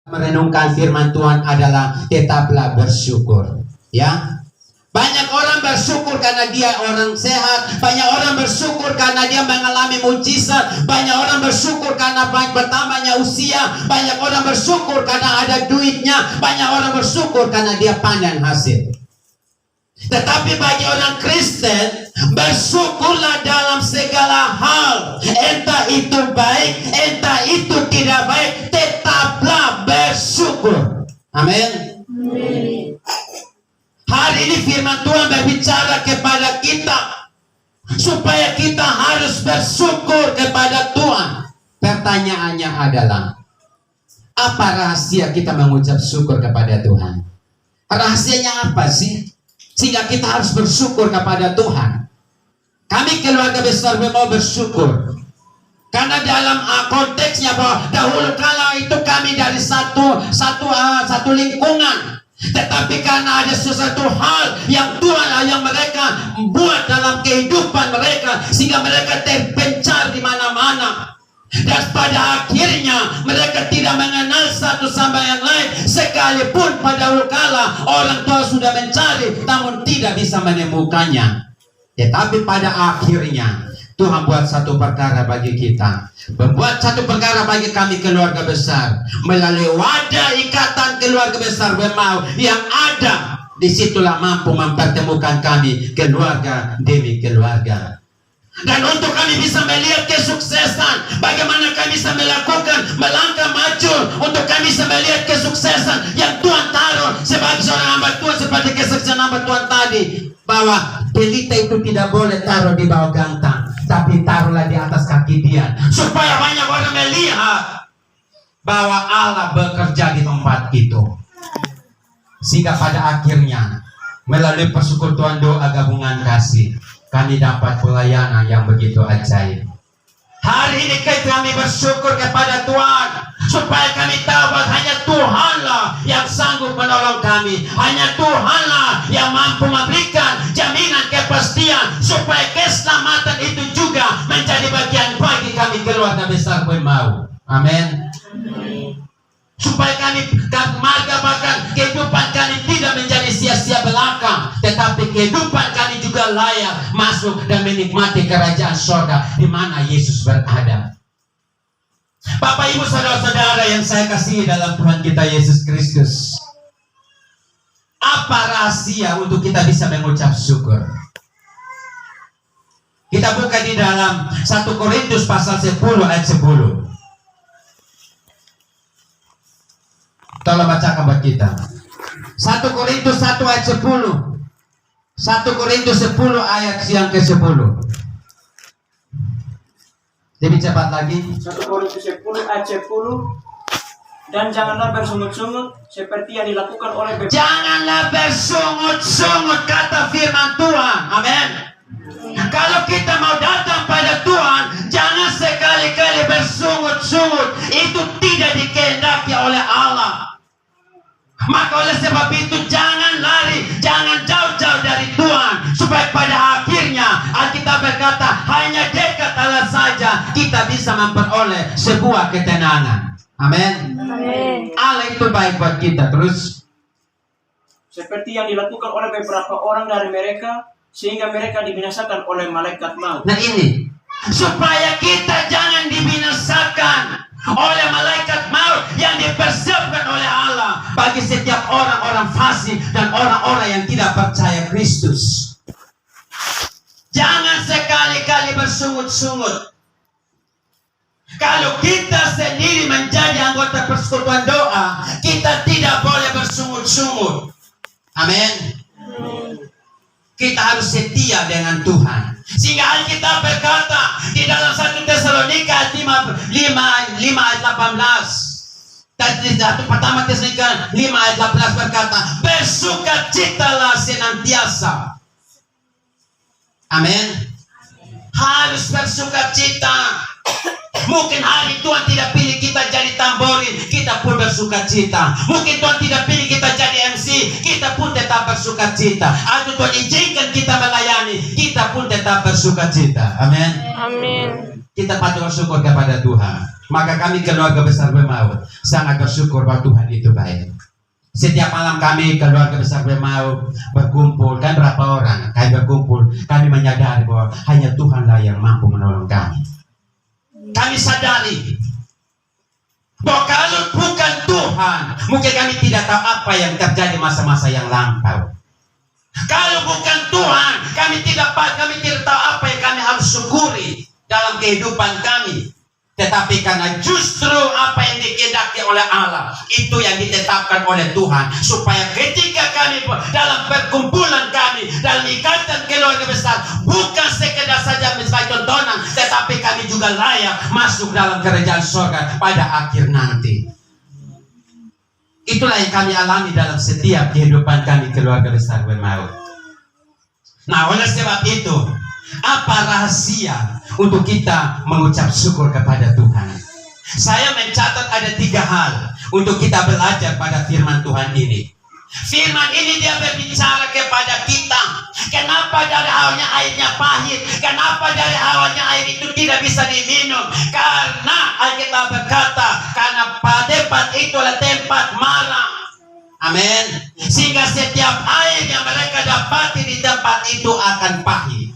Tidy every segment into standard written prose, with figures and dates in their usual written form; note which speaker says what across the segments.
Speaker 1: merenungkan firman Tuhan adalah tetaplah bersyukur. Ya, banyak orang bersyukur karena dia orang sehat, banyak orang bersyukur karena dia mengalami mujizat, banyak orang bersyukur karena bertambahnya usia, banyak orang bersyukur karena ada duitnya, banyak orang bersyukur karena dia panen hasil. Tetapi bagi orang Kristen, bersyukurlah dalam segala hal. Entah itu baik, entah itu tidak baik, tetaplah bersyukur. Amin. Hari ini firman Tuhan berbicara kepada kita supaya kita harus bersyukur kepada Tuhan. Pertanyaannya adalah, apa rahasia kita mengucap syukur kepada Tuhan? Rahasianya apa sih? Sehingga kita harus bersyukur kepada Tuhan. Kami keluarga besar mau bersyukur. Karena dalam konteksnya bahwa dahulu kala itu kami dari satu lingkungan. Tetapi karena ada sesuatu hal yang Tuhan yang mereka buat dalam kehidupan mereka, sehingga mereka terpencar di mana-mana. Dan pada akhirnya mereka tidak mengenal satu sama yang lain. Sekalipun pada kala orang tua sudah mencari, namun tidak bisa menemukannya. Tetapi pada akhirnya Tuhan buat satu perkara bagi kita, membuat satu perkara bagi kami keluarga besar, melalui wadah ikatan keluarga besar Bemau yang ada. Disitulah mampu mempertemukan kami keluarga demi keluarga. Dan untuk kami bisa melihat kesuksesan, bagaimana kami bisa melakukan melangkah maju, untuk kami bisa melihat kesuksesan yang Tuhan taruh sebagai seorang hamba Tuhan, seperti kesuksesan hamba Tuhan tadi, bahwa pelita itu tidak boleh taruh di bawah gantang, tapi taruhlah di atas kaki dia, supaya banyak orang melihat bahwa Allah bekerja di tempat itu. Sehingga pada akhirnya melalui persekutuan doa gabungan kasih, kami dapat pelayanan yang begitu ajaib. Hari ini kami bersyukur kepada Tuhan, supaya kami tahu bahwa hanya Tuhanlah yang sanggup menolong kami. Hanya Tuhanlah yang mampu memberikan jaminan kepastian, supaya keselamatan itu juga menjadi bagian bagi kami keluarga besar Bemau. Amin. Supaya kami marga bahkan kehidupan kami tidak menjadi sia-sia belaka, tetapi kehidupan kami juga layak masuk dan menikmati kerajaan surga di mana Yesus berada. Bapak, Ibu, saudara-saudara yang saya kasihi dalam Tuhan kita Yesus Kristus, apa rahasia untuk kita bisa mengucap syukur? Kita buka di dalam 1 Korintus pasal 10 ayat 10. Tolong bacakan buat kita. 1 Korintus 1 ayat 10. 1 Korintus 10 ayat yang ke-10. Lebih cepat lagi.
Speaker 2: 1 Korintus 10 ayat 10. Dan janganlah bersungut-sungut seperti yang dilakukan oleh
Speaker 1: Janganlah bersungut-sungut, kata firman Tuhan. Amin. Kalau kita mau datang pada Tuhan, jangan sekali-kali bersungut-sungut. Itu tidak dikehendaki oleh Allah. Maka oleh sebab itu jangan lari, jangan jauh-jauh dari Tuhan, supaya pada akhirnya Alkitab berkata hanya dekat Allah saja kita bisa memperoleh sebuah ketenangan. Amin. Allah itu baik buat kita. Terus,
Speaker 2: seperti yang dilakukan oleh beberapa orang dari mereka, sehingga mereka dibinasakan oleh malaikat maut.
Speaker 1: Nah ini, supaya kita jangan dibinasakan oleh malaikat maut yang dipersiapkan oleh Allah bagi setiap orang-orang fasik dan orang-orang yang tidak percaya Kristus. Jangan sekali-kali bersungut-sungut. Kalau kita sendiri menjadi anggota persekutuan doa, kita tidak boleh bersungut-sungut. Amin. Kita harus setia dengan Tuhan. Sehingga Alkitab berkata di dalam 1 Tesalonika 5 ayat 18. Dan di 1 pertama Tesalonika 5 ayat 18 berkata, bersukacitalah senantiasa. Amin. Harus bersukacita. Mungkin hari Tuhan tidak pilih kita jadi tamborin, kita pun bersukacita. Mungkin Tuhan tidak pilih kita jadi MC, kita pun tetap bersukacita. Atau Tuhan izinkan kita melayani, kita pun tetap bersukacita. Amin.
Speaker 3: Amin.
Speaker 1: Kita patut bersyukur kepada Tuhan. Maka kami keluarga besar Bemau sangat bersyukur bahwa Tuhan itu baik. Setiap malam kami keluarga besar Bemau berkumpul, kan berapa orang kami berkumpul, kami menyadari bahwa hanya Tuhanlah yang mampu menolong kami. Kami sadari bahwa kalau bukan Tuhan, mungkin kami tidak tahu apa yang terjadi masa-masa yang lampau. Kalau bukan Tuhan, kami tidak tahu apa yang kami harus syukuri dalam kehidupan kami. Tetapi karena justru apa yang dikehendaki oleh Allah, itu yang ditetapkan oleh Tuhan, supaya ketika kami dalam perkumpulan kami, dalam ikatan keluarga besar, bukan sekedar saja sebagai tontonan, tetapi kami juga layak masuk dalam kerajaan surga pada akhir nanti. Itulah yang kami alami dalam setiap kehidupan kami keluarga besar Bemau. Nah, oleh sebab itu, apa rahasia untuk kita mengucap syukur kepada Tuhan? Saya mencatat ada 3 hal untuk kita belajar pada firman Tuhan ini. Firman ini dia berbicara kepada kita. Kenapa dari awalnya airnya pahit? Kenapa dari awalnya air itu tidak bisa diminum? Karena Alkitab berkata, karena tempat itulah tempat marah. Amin. Sehingga setiap air yang mereka dapati di tempat itu akan pahit.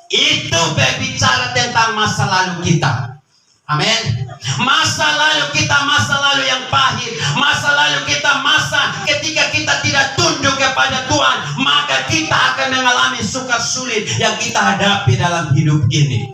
Speaker 1: Itu berbicara tentang masa lalu kita. Amin. Masa lalu kita, masa lalu yang pahit. Masa lalu kita, masa ketika kita tidak tunduk kepada Tuhan, maka kita akan mengalami sukar sulit yang kita hadapi dalam hidup ini.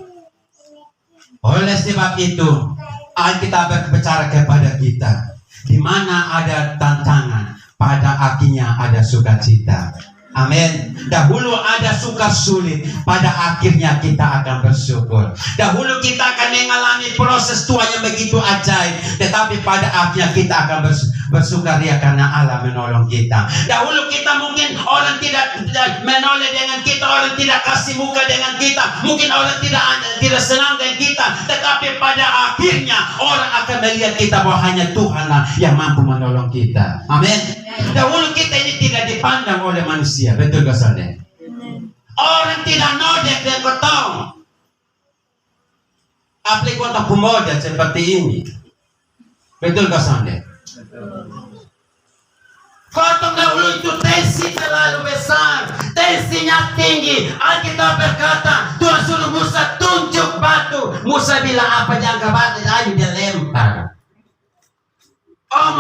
Speaker 1: Oleh sebab itu, Alkitab berbicara kepada kita, di mana ada tantangan, pada akhirnya ada sukacita. Amin. Dahulu ada sukar sulit, pada akhirnya kita akan bersyukur. Dahulu kita akan mengalami proses Tuhan yang begitu ajaib, tetapi pada akhirnya kita akan bersukaria karena Allah menolong kita. Dahulu kita mungkin orang tidak menoleh dengan kita, orang tidak kasih muka dengan kita, mungkin orang tidak senang dengan kita, tetapi pada akhirnya orang akan melihat kita bahwa hanya Tuhanlah yang mampu menolong kita. Amin. Dahulu kita ini tidak dipandang oleh manusia, betul gak Sonde? Orang tidak nodek dan kotong. Apalagi kota pemuda seperti ini, betul gak Sonde? Kotong dahulu itu tensi terlalu besar, tensinya tinggi. Alkitab berkata, Tuhan suruh Musa tunjuk batu. Musa bilang apa, jangan batu, ayo dia lempar. Oh,